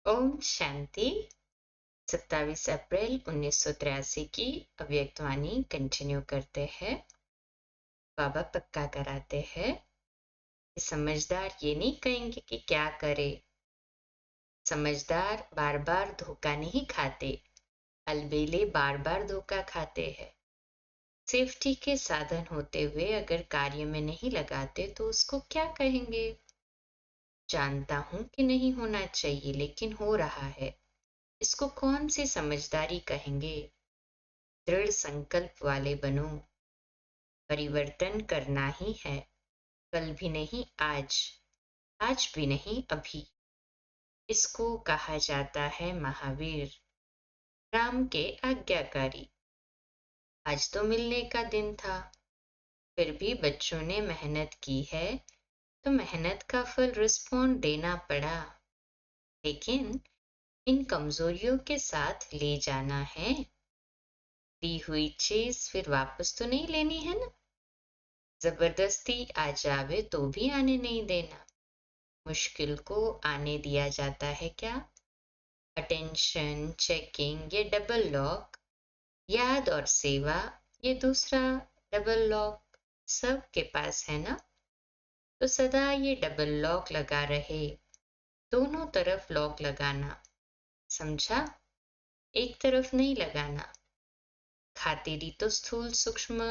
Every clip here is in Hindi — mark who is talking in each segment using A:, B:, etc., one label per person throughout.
A: ओम शांति। 27 अप्रैल 1983 की अव्यक्तवाणी कंटिन्यू करते हैं। बाबा पक्का कराते हैं कि समझदार ये नहीं कहेंगे कि क्या करे। समझदार बार बार धोखा नहीं खाते, अलबेले बार बार धोखा खाते हैं। सेफ्टी के साधन होते हुए अगर कार्य में नहीं लगाते तो उसको क्या कहेंगे। जानता हूं कि नहीं होना चाहिए लेकिन हो रहा है, इसको कौन सी समझदारी कहेंगे। दृढ़ संकल्प वाले बनो। परिवर्तन करना ही है, कल भी नहीं आज, आज भी नहीं अभी। इसको कहा जाता है महावीर, राम के आज्ञाकारी। आज तो मिलने का दिन था, फिर भी बच्चों ने मेहनत की है तो मेहनत का फल रिस्पॉन्ड देना पड़ा। लेकिन इन कमजोरियों के साथ ले जाना है। दी हुई चीज फिर वापस तो नहीं लेनी है ना। जबरदस्ती आ जावे तो भी आने नहीं देना। मुश्किल को आने दिया जाता है क्या। अटेंशन, चेकिंग ये डबल लॉक, याद और सेवा ये दूसरा डबल लॉक सबके पास है ना। तो सदा ये डबल लॉक लगा रहे, दोनों तरफ लॉक लगाना, समझा। एक तरफ नहीं लगाना। खातिरी तो स्थूल सूक्ष्म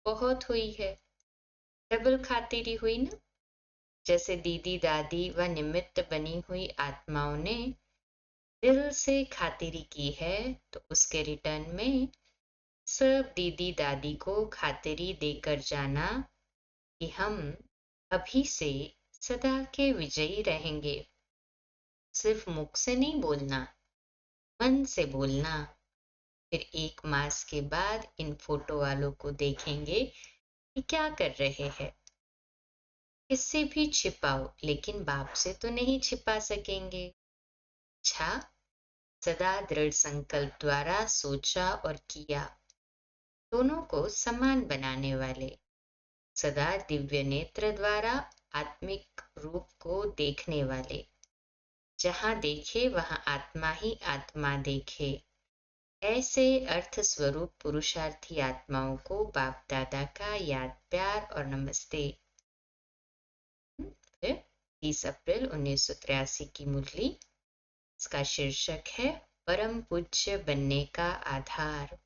A: बहुत हुई है, डबल खातिरी हुई ना। जैसे दीदी दादी व निमित्त बनी हुई आत्माओं ने दिल से खातिरी की है तो उसके रिटर्न में सब दीदी दादी को खातिरी देकर जाना कि हम अभी से सदा के विजयी रहेंगे। सिर्फ मुख से नहीं बोलना, मन से बोलना। फिर एक मास के बाद इन फोटो वालों को देखेंगे कि क्या कर रहे हैं। किससे भी छिपाओ लेकिन बाप से तो नहीं छिपा सकेंगे। अच्छा, सदा दृढ़ संकल्प द्वारा सोचा और किया, दोनों को समान बनाने वाले। सदा दिव्य नेत्र द्वारा आत्मिक रूप को देखने वाले। जहां देखे वहां आत्मा ही आत्मा देखे, ऐसे अर्थ स्वरूप पुरुषार्थी आत्माओं को बाप दादा का याद प्यार और नमस्ते। फिर 30 अप्रैल 1983 की मुरली, इसका शीर्षक है परम पूज्य बनने का आधार।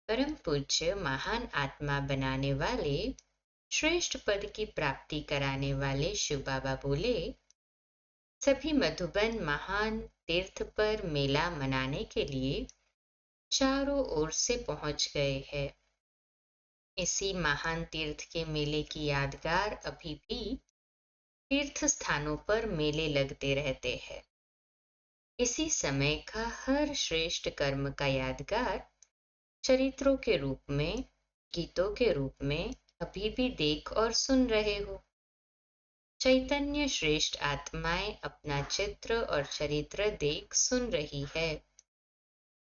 A: परम पूज्य महान आत्मा बनाने वाले, श्रेष्ठ पद की प्राप्ति कराने वाले शिव बाबा बोले, सभी मधुबन महान तीर्थ पर मेला मनाने के लिए चारों ओर से पहुंच गए हैं। इसी महान तीर्थ के मेले की यादगार अभी भी तीर्थ स्थानों पर मेले लगते रहते हैं। इसी समय का हर श्रेष्ठ कर्म का यादगार चरित्रों के रूप में, गीतों के रूप में अभी भी देख और सुन रहे हो। चैतन्य श्रेष्ठ आत्माएं अपना चित्र और चरित्र देख सुन रही है।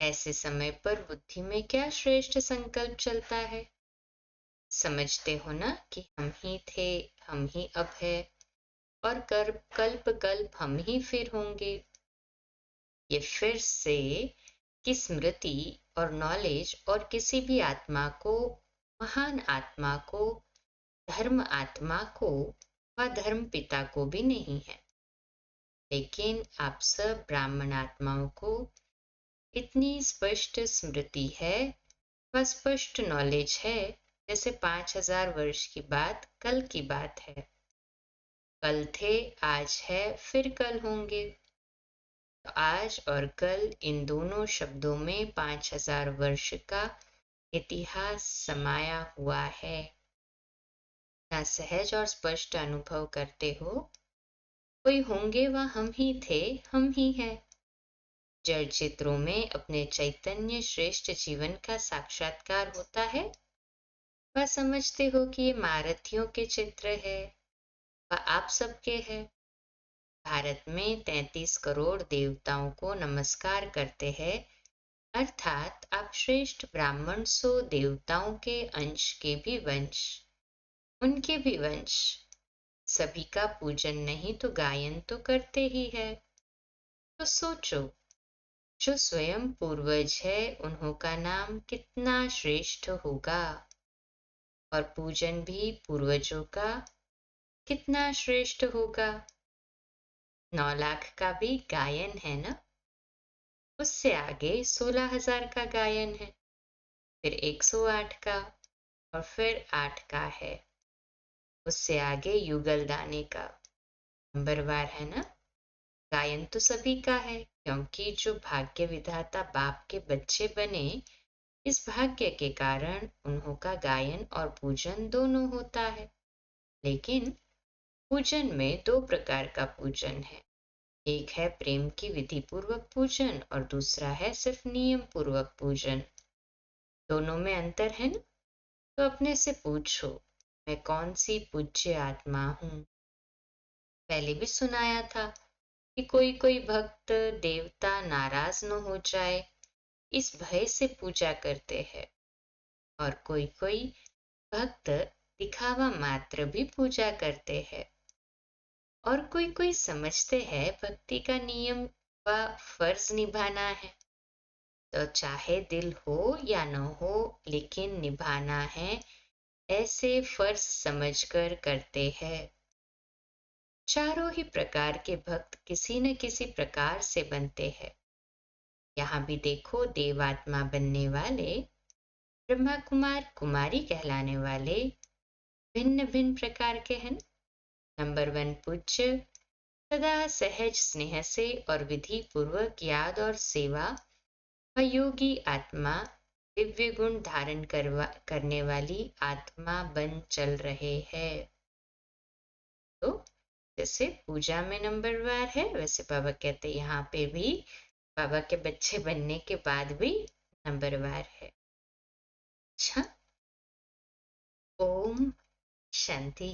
A: ऐसे समय पर बुद्धि में क्या श्रेष्ठ संकल्प चलता है। समझते हो ना कि हम ही थे, हम ही अब है और कल्प कल्प हम ही फिर होंगे। ये फिर से की स्मृति और नॉलेज और किसी भी आत्मा को, महान आत्मा को, धर्म आत्मा को व धर्म पिता को भी नहीं है। लेकिन आप सब ब्राह्मण आत्माओं को इतनी स्पष्ट स्मृति है व स्पष्ट नॉलेज है जैसे 5000 वर्ष की बात कल की बात है। कल थे, आज है, फिर कल होंगे। तो आज और कल इन दोनों शब्दों में 5000 वर्ष का इतिहास समाया हुआ है। ना सहज और स्पष्ट अनुभव करते हो, कोई होंगे वह हम ही थे, हम ही हैं। जड़ चित्रों में अपने चैतन्य श्रेष्ठ जीवन का साक्षात्कार होता है। वह समझते हो कि ये महारथियों के चित्र है, वह आप सबके है। भारत में 33 करोड़ देवताओं को नमस्कार करते हैं, अर्थात आप श्रेष्ठ ब्राह्मण सो देवताओं के अंश के भी वंश, उनके भी वंश। सभी का पूजन नहीं तो गायन तो करते ही है। तो सोचो, जो स्वयं पूर्वज है उन्हों का नाम कितना श्रेष्ठ होगा, और पूजन भी पूर्वजों का कितना श्रेष्ठ होगा। 9 लाख का भी गायन है ना, उससे आगे 16,000 का गायन है, फिर 108 का, और फिर 8 का है, उससे आगे युगल दाने का। नंबरवार है ना। गायन तो सभी का है, क्योंकि जो भाग्य विधाता बाप के बच्चे बने, इस भाग्य के कारण उन्हों का गायन और पूजन दोनों होता है। लेकिन पूजन में 2 प्रकार का पूजन है। एक है प्रेम की विधि पूर्वक पूजन, और दूसरा है सिर्फ नियम पूर्वक पूजन। दोनों में अंतर है ना। तो अपने से पूछो, मैं कौन सी पूज्य आत्मा हूँ। पहले भी सुनाया था कि कोई कोई भक्त देवता नाराज न हो जाए, इस भय से पूजा करते हैं, और कोई कोई भक्त दिखावा मात्र भी पूजा करते हैं, और कोई कोई समझते हैं भक्ति का नियम व फर्ज निभाना है। तो चाहे दिल हो या न हो, लेकिन निभाना है, ऐसे फर्ज समझकर करते हैं। चारों ही प्रकार के भक्त किसी न किसी प्रकार से बनते हैं। यहाँ भी देखो, देवात्मा बनने वाले, ब्रह्मा कुमार कुमारी कहलाने वाले भिन्न भिन्न प्रकार के हैं। नंबर 1 पूज्य, सदा सहज स्नेह से और विधि पूर्वक याद और सेवा व योगी आत्मा, दिव्य गुण धारण करने वाली आत्मा बन चल रहे हैं। तो जैसे पूजा में नंबरवार है, वैसे बाबा कहते हैं यहाँ पे भी बाबा के बच्चे बनने के बाद भी नंबरवार है। अच्छा, ओम शांति।